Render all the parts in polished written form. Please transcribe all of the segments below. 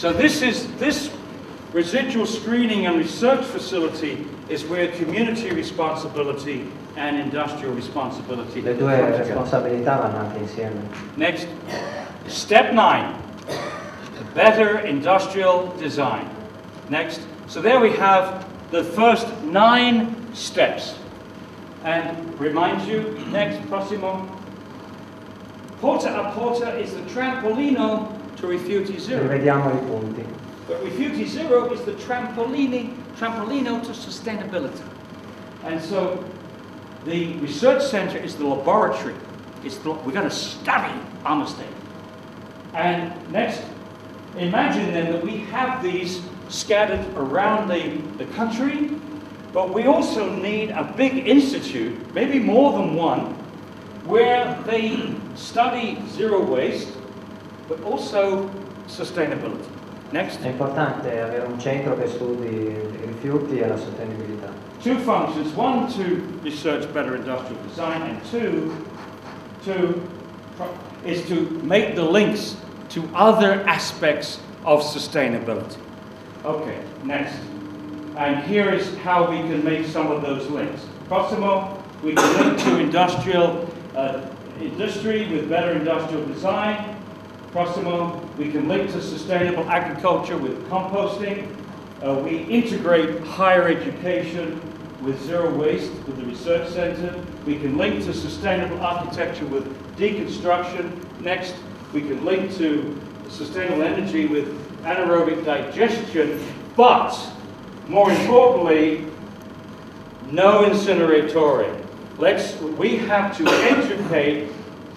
So this residual screening and research facility is where community responsibility and industrial responsibility. Le due responsabilità vanno anche insieme. Next, step 9, better industrial design. Next, so there we have the first 9 steps. And remind you, next, prossimo, porta a porta is the trampolino to Rifiuti Zero. Rivediamo i punti. But Rifiuti Zero is the trampolino to sustainability. And so the research center is the laboratory. We're going to study our mistake. And next, imagine then that we have these scattered around the country, but we also need a big institute, maybe more than one, where they study zero waste, but also sustainability. Next. È importante avere un centro che studi i rifiuti e la sostenibilità. 2 functions: 1, to research better industrial design, and 2 is to make the links to other aspects of sustainability. Okay, next. And here is how we can make some of those links. Prossimo, we can link to industry with better industrial design. Prossimo, we can link to sustainable agriculture with composting. We integrate higher education with zero waste with the research center. We can link to sustainable architecture with deconstruction. Next, we can link to sustainable energy with anaerobic digestion. But, more importantly, no incineratory. We have to educate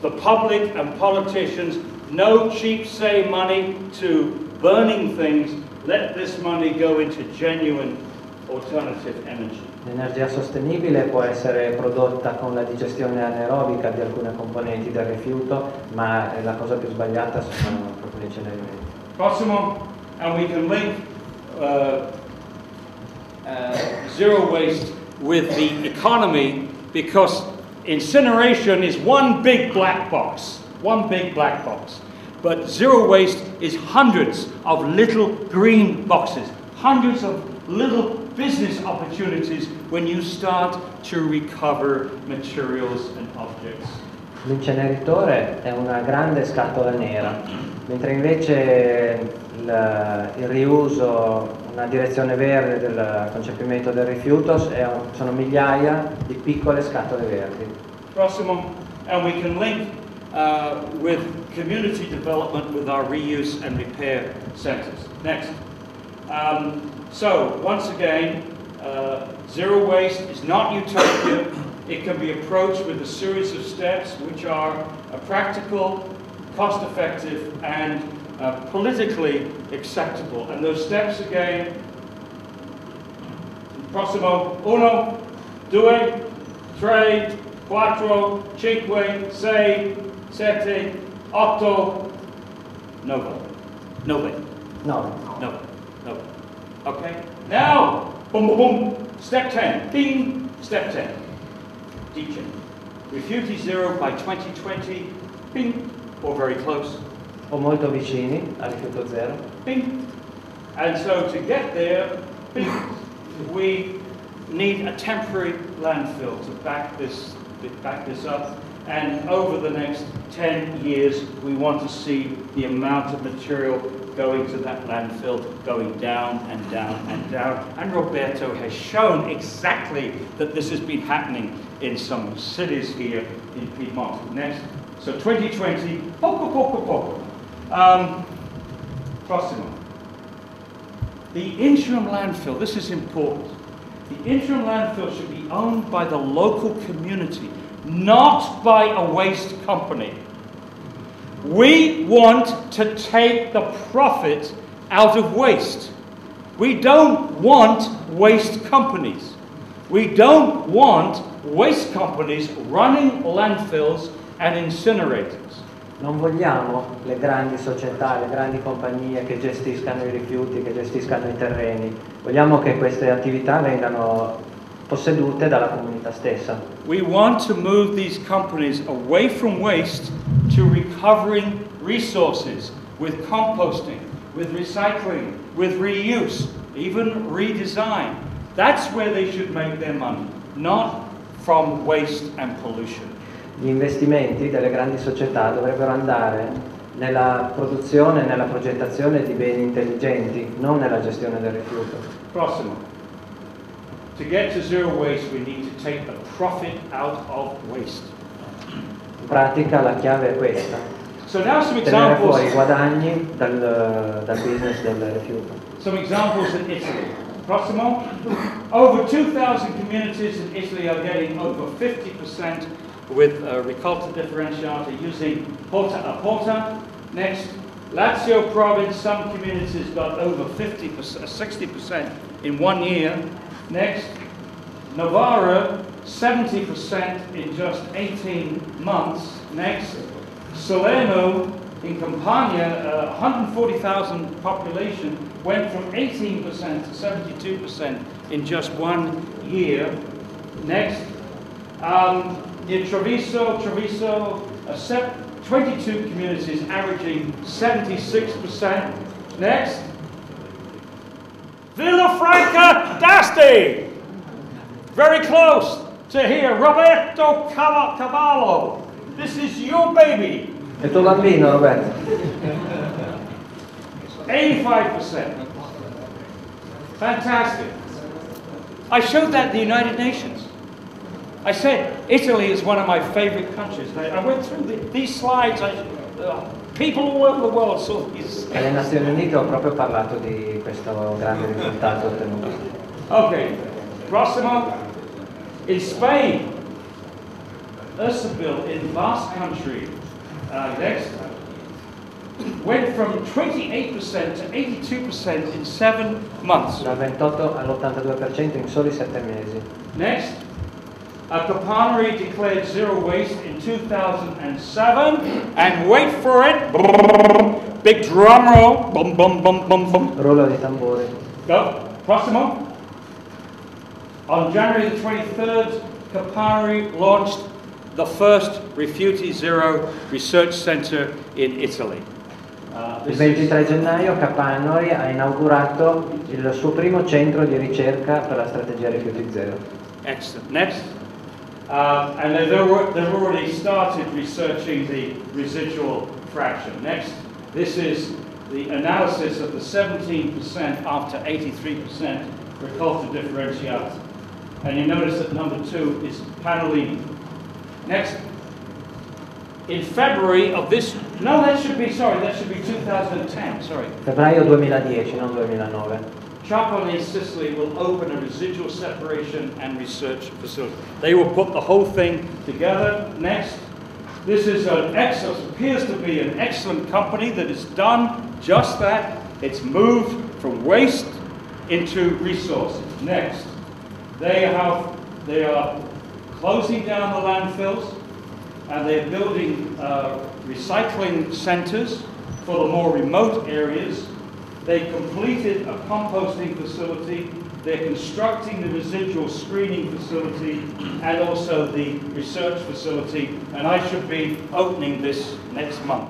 the public and politicians. No cheap, say, money to burning things. Let this money go into genuine alternative energy. L'energia sostenibile può essere prodotta con la digestione anaerobica di alcune componenti del rifiuto, ma la cosa più sbagliata sono proprio gli incenerimenti. Prossimo, and we can link zero waste with the economy, because incineration is one big black box. One big black box. But zero waste is hundreds of little green boxes, hundreds of little business opportunities when you start to recover materials and objects. L'inceneritore è una grande scatola nera, mentre invece il riuso, una direzione verde del concepimento del rifiuto sono migliaia di piccole scatole verdi. Prossimo, and we can link with community development with our reuse and repair centers. Next. So, once again, zero waste is not utopia. It can be approached with a series of steps which are practical, cost-effective, and politically acceptable. And those steps again, prossimo, 1, 2, 3, 4, 5, 6, 7, 8, 9. 9. No. No. No. Okay? Now, boom, boom, boom. Step 10. Ding. Step 10. Teaching. Rifiuti Zero by 2020. Bing. Or very close. O molto vicini al rifiuto zero. Bing. And so to get there, bing, we need a temporary landfill to back this up. And over the next 10 years, we want to see the amount of material going to that landfill going down and down and down. And Roberto has shown exactly that this has been happening in some cities here in Piedmont. Next. So 2020, poco. Prossimo. The interim landfill, this is important. The interim landfill should be owned by the local community, not by a waste company. We want to take the profit out of waste. We don't want waste companies. We don't want waste companies running landfills and incinerators. Non vogliamo le grandi società, le grandi compagnie che gestiscano i rifiuti, che gestiscano i terreni. Vogliamo che queste attività vengano possedute dalla comunità stessa. We want to move these companies away from waste to recovering resources with composting, with recycling, with reuse, even redesign. That's where they should make their money, not from waste and pollution. Gli investimenti delle grandi società dovrebbero andare nella produzione e nella progettazione di beni intelligenti, non nella gestione del rifiuto. Prossimo. To get to zero waste, we need to take the profit out of waste. In pratica la chiave è questa: So now some tenere examples. fuori i guadagni dal business del rifiuto. Some examples in Italy. Prossimo. Over 2,000 communities in Italy are getting over 50% with raccolta differenziata using porta a porta. Next, Lazio province, some communities got over 60% in 1 year. Next, Novara, 70% in just 18 months. Next, Salerno in Campania, 140,000 population, went from 18% to 72% in just 1 year. Next, in Treviso, 22 communities averaging 76%. Next, Villafranca d'Asti, very close to here, Roberto Cavallo. This is your baby. E tuo bambino, Roberto? 85%. Fantastic. I showed that at the United Nations. I said Italy is one of my favorite countries. I went through these slides. People all over the world saw these. Alle Nazioni Unite ho proprio parlato di questo grande risultato ottenuto. Okay, prossimo. In Spain, Ersabil in Basque Country, next, went from 28% to 82% in 7 months. Dal 28 all'82% in soli 7 mesi. Next, Capanri declared zero waste in 2007, and wait for it, big drum roll, bum bum bum bum bum. Rullo di tamburi. Go, prossimo. On January the 23rd, Capanri launched the first Rifiuti Zero research center in Italy. Il 23 gennaio Capanori ha inaugurato il suo primo centro di ricerca per la strategia Rifiuti Zero. Excellent. Next. And they've already started researching the residual fraction. Next. This is the analysis of the 17% after 83% raccolta differenziata. And you notice that number 2 is Panolini. Next. In February of this, no, that should be 2010, sorry. Febbraio 2010, non 2009. Trapani, Sicily will open a residual separation and research facility. They will put the whole thing together. Next, this is appears to be an excellent company that has done just that. It's moved from waste into resources. Next, they are closing down the landfills, and they're building recycling centers for the more remote areas. They completed a composting facility. They're constructing the residual screening facility and also the research facility, and I should be opening this next month.